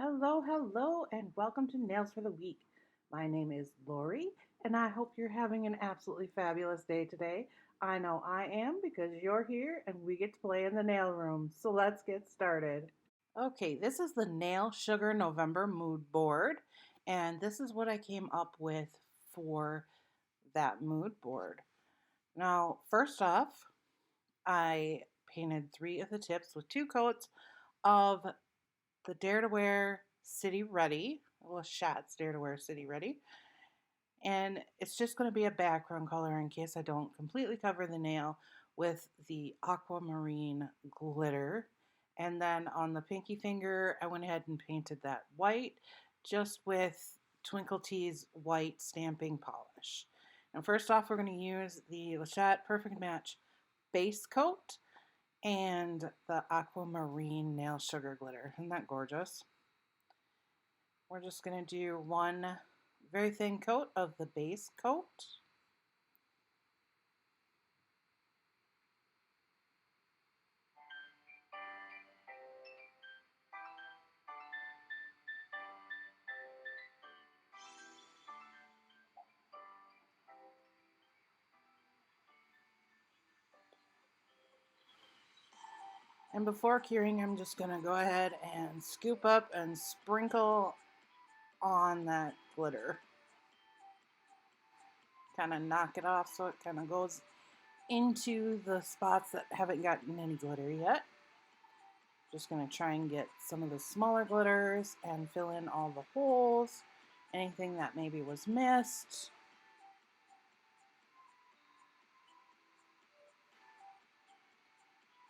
Hello, and welcome to Nails for the Week. My name is Lori, and I hope you're having an absolutely fabulous day today. I know I am because you're here and we get to play in the nail room. So let's get started. Okay, this is the Nail Sugar November Mood Board, and this is what I came up with for that mood board. Now, first off, I painted three of the tips with two coats of the Dare to Wear City Ready. Well, Shots Dare to Wear City Ready. And it's just going to be a background color in case I don't completely cover the nail with the aquamarine glitter. And then on the pinky finger, I went ahead and painted that white just with Twinkle Tea's white stamping polish. And first off, we're going to use the Lachat Perfect Match base coat and the aquamarine nail sugar glitter. Isn't that gorgeous? We're just going to do one very thin coat of the base coat. And before curing, I'm just going to go ahead and scoop up and sprinkle on that glitter. Kind of knock it off so it kind of goes into the spots that haven't gotten any glitter yet. Just going to try and get some of the smaller glitters and fill in all the holes, anything that maybe was missed.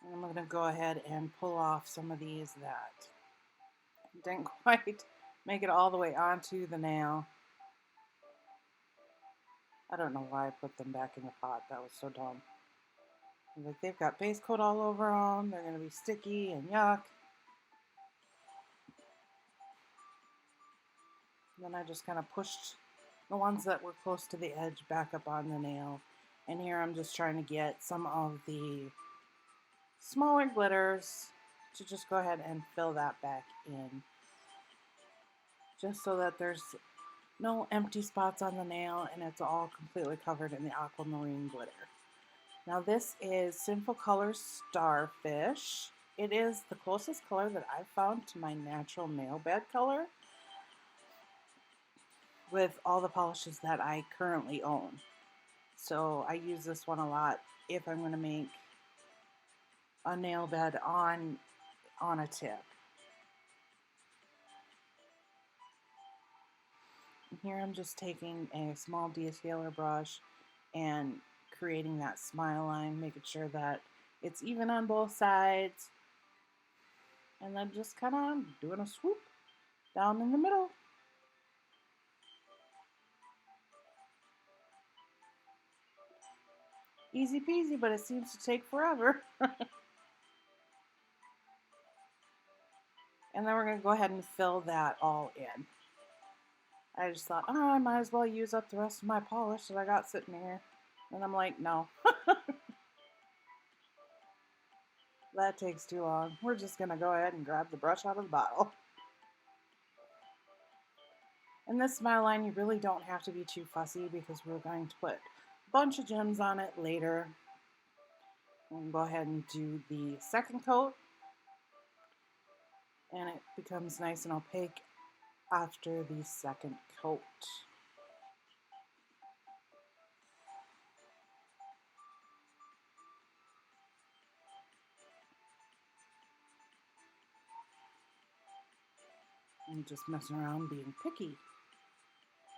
And I'm going to go ahead and pull off some of these that didn't quite make it all the way onto the nail. I don't know why I put them back in the pot. That was so dumb. Like, they've got base coat all over them. They're going to be sticky and yuck. And then I just kind of pushed the ones that were close to the edge back up on the nail. And here I'm just trying to get some of the smaller glitters to just go ahead and fill that back in. Just so that there's no empty spots on the nail and it's all completely covered in the aquamarine glitter. Now this is Sinful Colors Starfish. It is the closest color that I've found to my natural nail bed color with all the polishes that I currently own. So I use this one a lot if I'm going to make a nail bed on a tip. Here I'm just taking a small detailer brush and creating that smile line, making sure that it's even on both sides, and then just kind of doing a swoop down in the middle. Easy peasy, but it seems to take forever. And then we're going to go ahead and fill that all in. I just thought, oh, I might as well use up the rest of my polish that I got sitting here. And I'm like, no. That takes too long. We're just going to go ahead and grab the brush out of the bottle. In this smile line, you really don't have to be too fussy because we're going to put a bunch of gems on it later. We'll go ahead and do the second coat. And it becomes nice and opaque after the second coat. And just messing around being picky.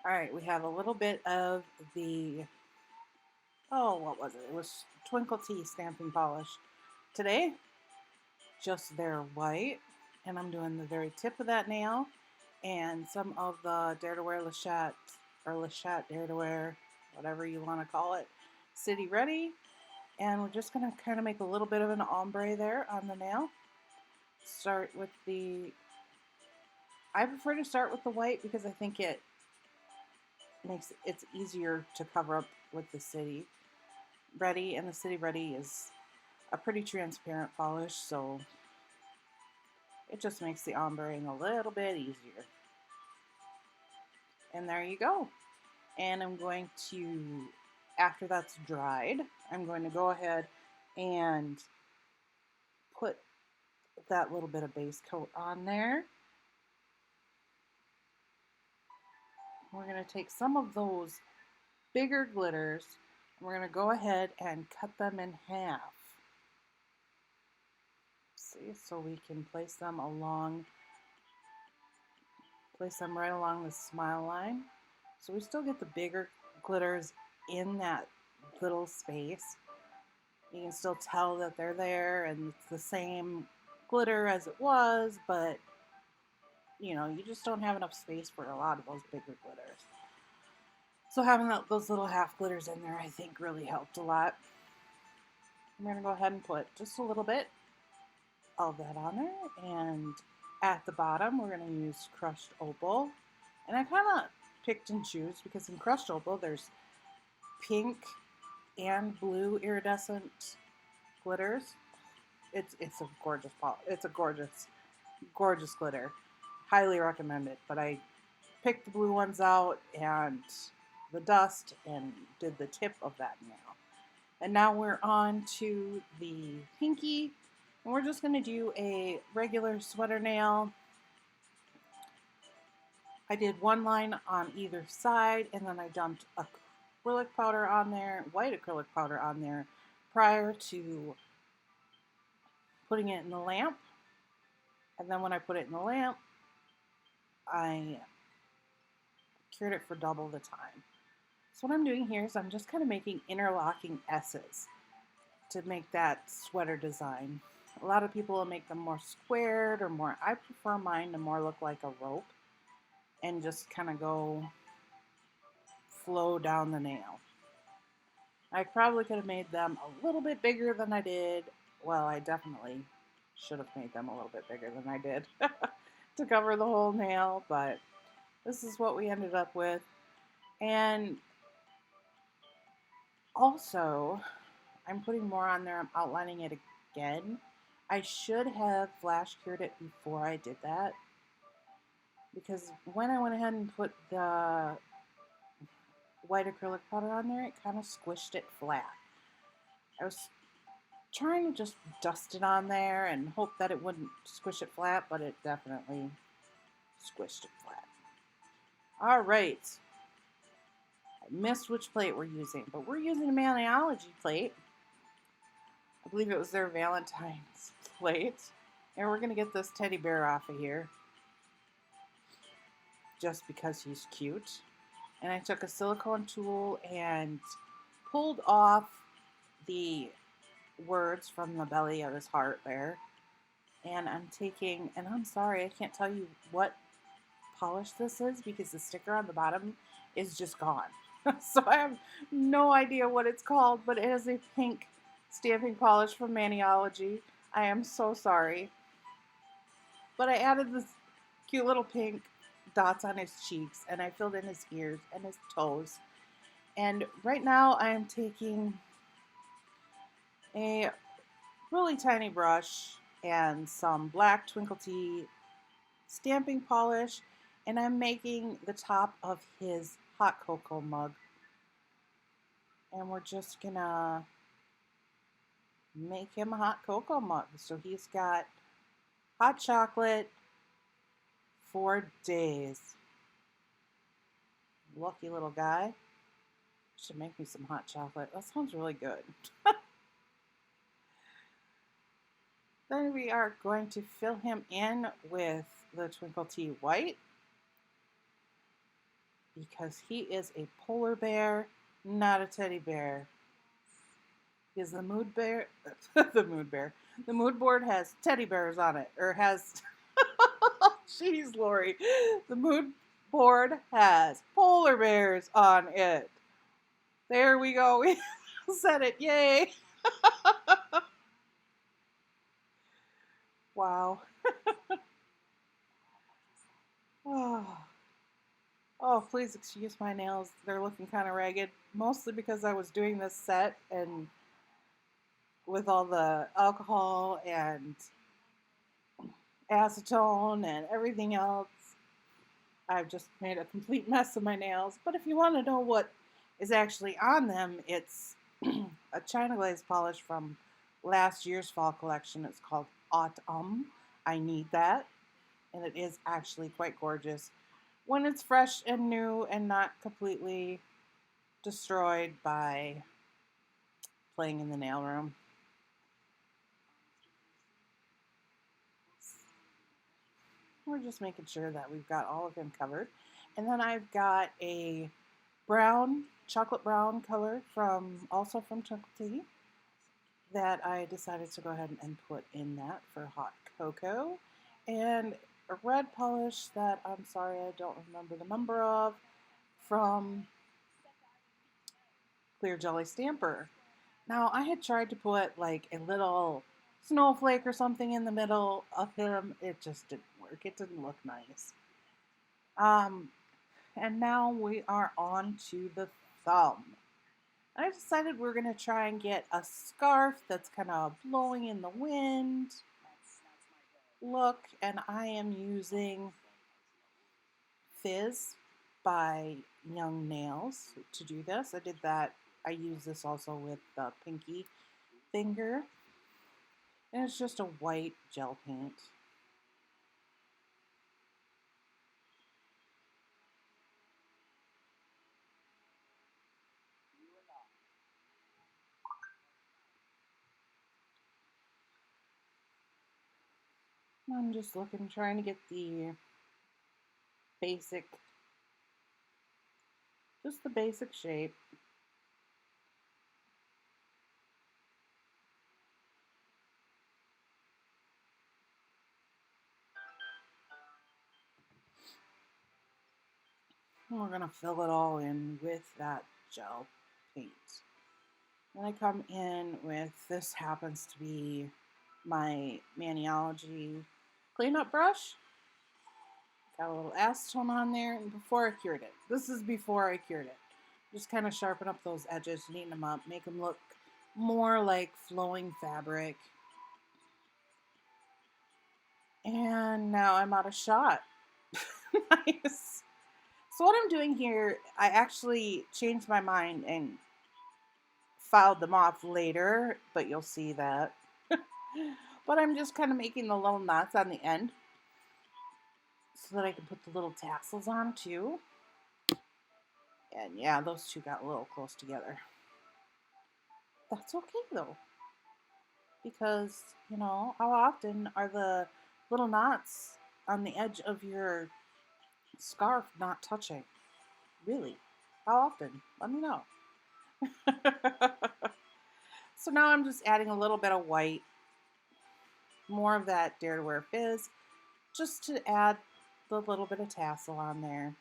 Alright, we have a little bit of the, oh, what was it? It was Twinkle Tea stamping polish. Today, just their white, and I'm doing the very tip of that nail, and some of the Dare to Wear Lachat, or Lachat Dare to Wear, whatever you want to call it, City Ready, and we're just going to kind of make a little bit of an ombre there on the nail. Start with the, I prefer to start with the white because I think it makes it's easier to cover up with the City Ready, and the City Ready is a pretty transparent polish, so It just makes the ombreing a little bit easier. And there you go. And I'm going to, after that's dried, I'm going to go ahead and put that little bit of base coat on there. We're going to take some of those bigger glitters and we're going to go ahead and cut them in half. See, so we can place them right along the smile line. So we still get the bigger glitters in that little space. You can still tell that they're there and it's the same glitter as it was, but you know, you just don't have enough space for a lot of those bigger glitters. So having those little half glitters in there, I think really helped a lot. I'm going to go ahead and put just a little bit of that on there, and at the bottom we're going to use crushed opal. And I kind of picked and choose because in crushed opal there's pink and blue iridescent glitters. It's a gorgeous it's a gorgeous glitter. Highly recommend it. But I picked the blue ones out and the dust and did the tip of that nail. And now we're on to the pinky, and we're just going to do a regular sweater nail. I did one line on either side, and then I dumped acrylic powder on there, white acrylic powder on there, prior to putting it in the lamp. And then when I put it in the lamp, I cured it for double the time. So what I'm doing here is I'm just kind of making interlocking S's to make that sweater design. A lot of people will make them more squared or more, I prefer mine to more look like a rope and just kind of flow down the nail. I probably could have made them a little bit bigger than I did. Well, I definitely should have made them a little bit bigger than I did to cover the whole nail, but this is what we ended up with. And also, I'm putting more on there. I'm outlining it again. I should have flash cured it before I did that, because when I went ahead and put the white acrylic powder on there, it kind of squished it flat. I was trying to just dust it on there and hope that it wouldn't squish it flat, but it definitely squished it flat. All right. I missed which plate we're using, but we're using a Maniology plate. I believe it was their Valentine's plate. And we're going to get this teddy bear off of here just because he's cute. And I took a silicone tool and pulled off the words from the belly of his heart there. And I'm taking, and I'm sorry, I can't tell you what polish this is because the sticker on the bottom is just gone. So I have no idea what it's called, but it is a pink stamping polish from Maniology. I am so sorry. But I added this cute little pink dots on his cheeks, and I filled in his ears and his toes. And right now I am taking a really tiny brush and some black Twinkle Tea stamping polish, and I'm making the top of his hot cocoa mug. And we're just gonna make him a hot cocoa mug. So he's got hot chocolate for days. Lucky little guy. Should make me some hot chocolate. That sounds really good. Then we are going to fill him in with the Twinkle Tea White, because he is a polar bear, not a teddy bear. Because the mood bear, the mood board has teddy bears on it, or has, jeez, Lori, the mood board has polar bears on it. There we go, we said it, yay. Wow. Oh, please excuse my nails. They're looking kind of ragged, mostly because I was doing this set and with all the alcohol and acetone and everything else. I've just made a complete mess of my nails. But if you want to know what is actually on them, it's a China glaze polish from last year's fall collection. It's called Autumn. I need that. And it is actually quite gorgeous when it's fresh and new and not completely destroyed by playing in the nail room. We're just making sure that we've got all of them covered. And then I've got a brown, chocolate brown color from also from Chocolatey that I decided to go ahead and put in that for hot cocoa. And a red polish that I'm sorry I don't remember the number of from Clear Jelly Stamper. Now I had tried to put like a little snowflake or something in the middle of him. It just didn't work. It didn't look nice. Um, and now we are on to the thumb. I decided we're going to try and get a scarf that's kind of blowing in the wind look, and I am using Fizz by Young Nails to do this. I did that. I use this also with the pinky finger, and it's just a white gel paint. I'm just looking, trying to get the basic, just the basic shape. And we're going to fill it all in with that gel paint. Then I come in with, this happens to be my Maniology cleanup brush. Got a little acetone on there, and before I cured it. This is before I cured it. Just kind of sharpen up those edges, neaten them up, make them look more like flowing fabric. And now I'm out of shot. Nice. So what I'm doing here, I actually changed my mind and filed them off later, but you'll see that. But I'm just kind of making the little knots on the end so that I can put the little tassels on too. And yeah, those two got a little close together. That's okay though, because, you know, how often are the little knots on the edge of your scarf not touching? Really? How often? Let me know. So now I'm just adding a little bit of white, more of that Dare to Wear Fizz, just to add the little bit of tassel on there.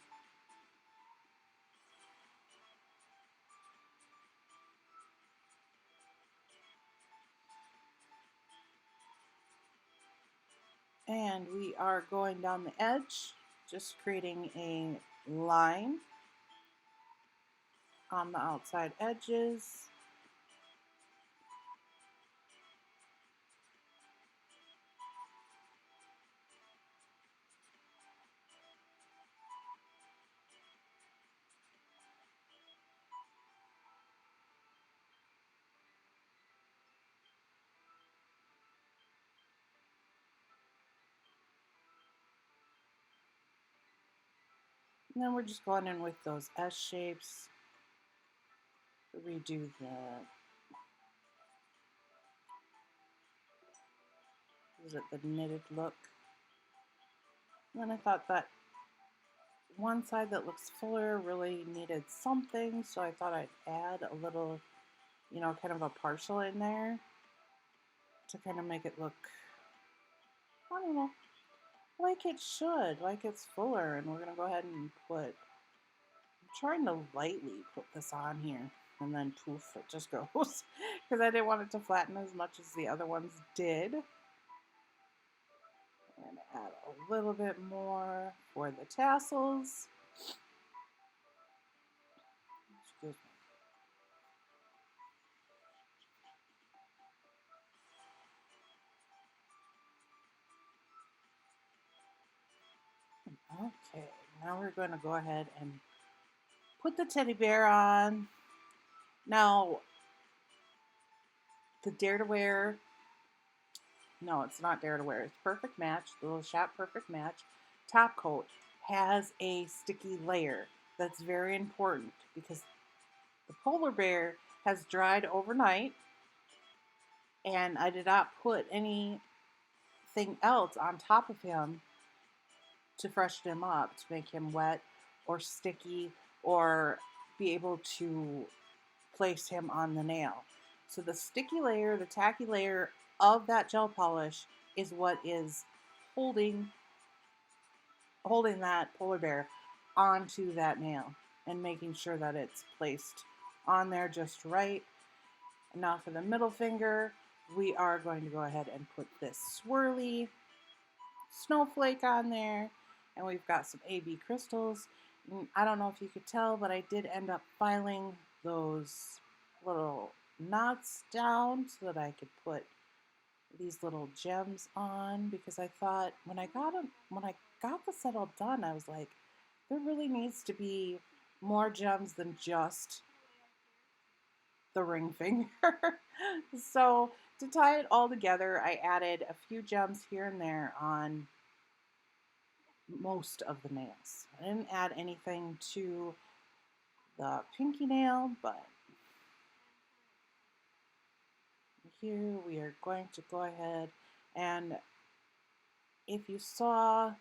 And we are going down the edge, just creating a line on the outside edges. And then we're just going in with those S shapes to redo the knitted look. And then I thought that one side that looks fuller really needed something, so I thought I'd add a little, you know, kind of a partial in there to kind of make it look, I don't know, like it should, like it's fuller. And we're going to go ahead and put, I'm trying to lightly put this on here, and then poof, it just goes, because I didn't want it to flatten as much as the other ones did. And add a little bit more for the tassels. Excuse me. Okay, now we're going to go ahead and put the teddy bear on. Now, the Dare to Wear, no, it's not Dare to Wear, it's Perfect Match, the little Shop Perfect Match top coat has a sticky layer. That's very important because the polar bear has dried overnight and I did not put anything else on top of him to freshen him up, to make him wet or sticky or be able to place him on the nail. So the sticky layer, the tacky layer of that gel polish is what is holding that polar bear onto that nail and making sure that it's placed on there just right. And now for the middle finger, we are going to go ahead and put this swirly snowflake on there, and we've got some AB crystals. I don't know if you could tell, but I did end up filing those little knots down so that I could put these little gems on, because I thought when I got the set all done, I was like, there really needs to be more gems than just the ring finger. So to tie it all together, I added a few gems here and there on most of the nails. I didn't add anything to the pinky nail, but here we are going to go ahead, and if you saw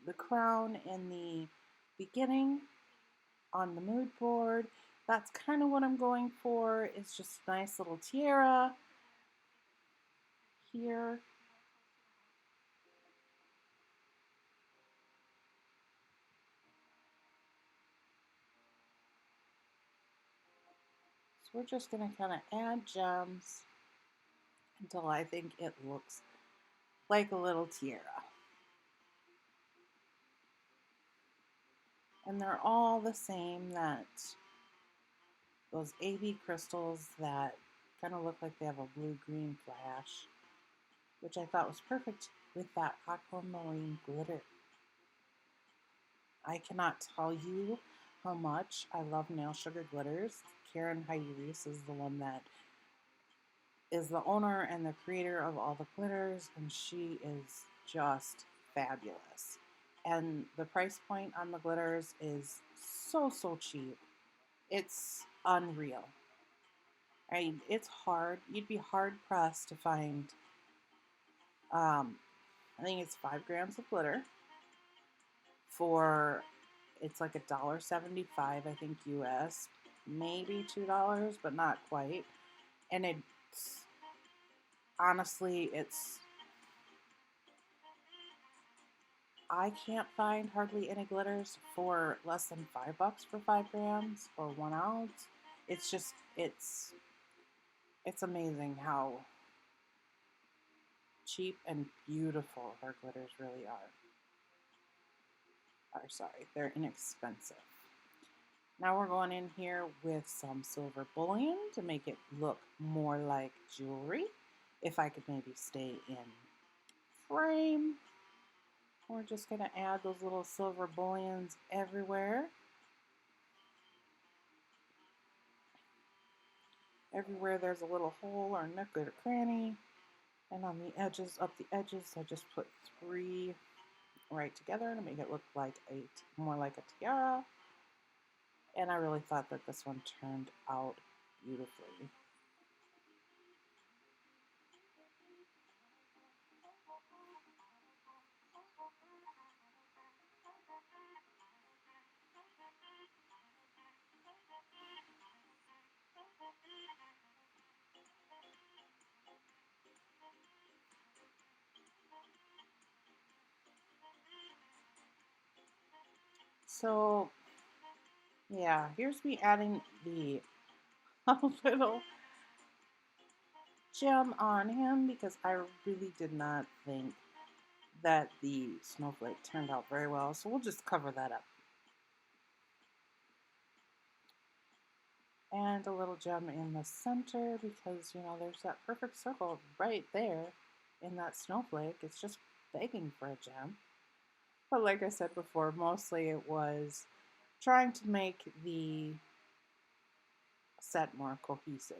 the crown in the beginning on the mood board, that's kind of what I'm going for. It's just a nice little tiara here. So we're just going to kind of add gems until I think it looks like a little tiara. And they're all the same, that those AB crystals that kind of look like they have a blue-green flash, which I thought was perfect with that aquamarine glitter. I cannot tell you how much I love nail sugar glitters. Karen Heidi Reese is the one that is the owner and the creator of all the glitters, and she is just fabulous. And the price point on the glitters is so cheap. It's unreal. It's hard. You'd be hard pressed to find, I think it's 5 grams of glitter for, it's like $1.75, I think US, maybe $2, but not quite. And it's, honestly, I can't find hardly any glitters for less than $5 for 5 grams or 1 ounce. It's just, it's amazing how cheap and beautiful her glitters really are. Or sorry, they're inexpensive. Now we're going in here with some silver bullion to make it look more like jewelry. If I could maybe stay in frame. We're just going to add those little silver bullions everywhere. Everywhere there's a little hole or nook or cranny. And on the edges, up the edges, I just put 3 right together to make it look like more like a tiara. And I really thought that this one turned out beautifully. So yeah, here's me adding the little gem on him because I really did not think that the snowflake turned out very well. So we'll just cover that up. And a little gem in the center because, you know, there's that perfect circle right there in that snowflake. It's just begging for a gem. But like I said before, mostly it was trying to make the set more cohesive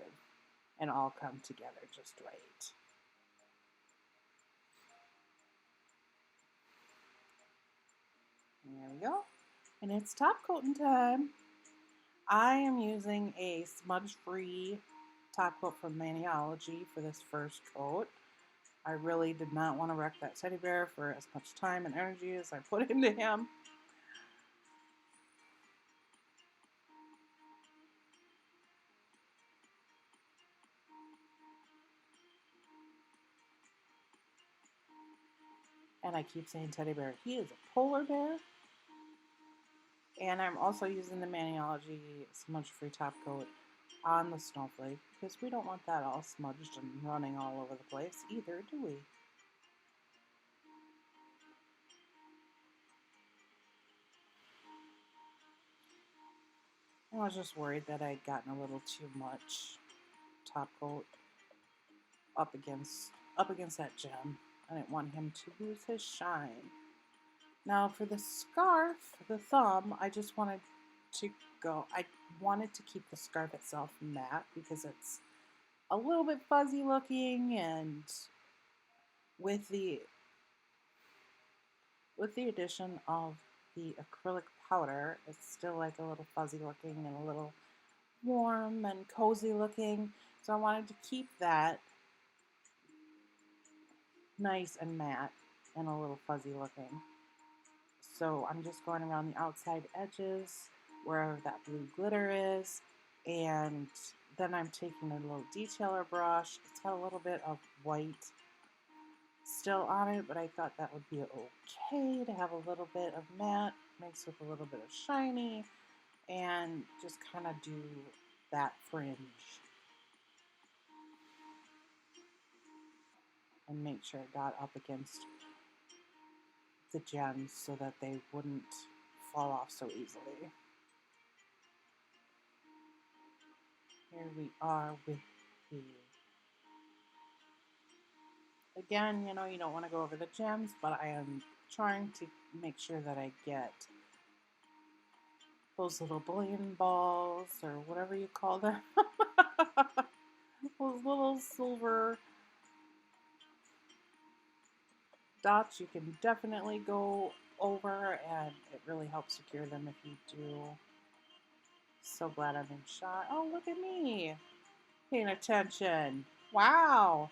and all come together just right. There we go. And it's top coating time. I am using a smudge-free top coat from Maniology for this first coat. I really did not want to wreck that teddy bear for as much time and energy as I put into him. And I keep saying teddy bear. He is a polar bear. And I'm also using the Maniology smudge-free top coat on the snowflake because we don't want that all smudged and running all over the place either, do we? I was just worried that I'd gotten a little too much top coat up against that gem. I didn't want him to lose his shine. Now for the scarf, the thumb, I just wanted to I wanted to keep the scarf itself matte because it's a little bit fuzzy looking, and with the addition of the acrylic powder, it's still like a little fuzzy looking and a little warm and cozy looking. So I wanted to keep that nice and matte and a little fuzzy looking. So I'm just going around the outside edges wherever that blue glitter is, and then I'm taking a little detailer brush. It's got a little bit of white still on it, but I thought that would be okay to have a little bit of matte mixed with a little bit of shiny, and just kind of do that fringe and make sure it got up against the gems so that they wouldn't fall off so easily. Here we are with the, again, you don't want to go over the gems, but I am trying to make sure that I get those little bullion balls, or whatever you call them. Those little silver dots you can definitely go over, and it really helps secure them if you do. So glad I'm in shot. Oh, look at me paying attention. Wow.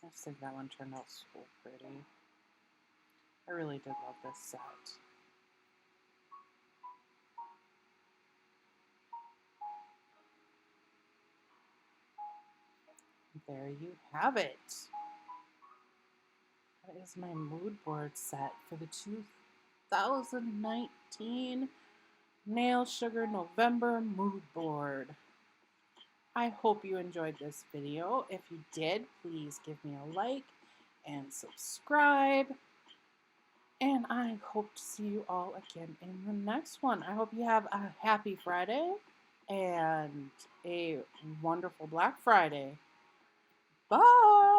I just think that one turned out so pretty. I really did love this set. There you have it. That is my mood board set for the 2019 Nail Sugar November mood board. I hope you enjoyed this video. If you did, please give me a like and subscribe. And I hope to see you all again in the next one. I hope you have a happy Friday and a wonderful Black Friday. Bye!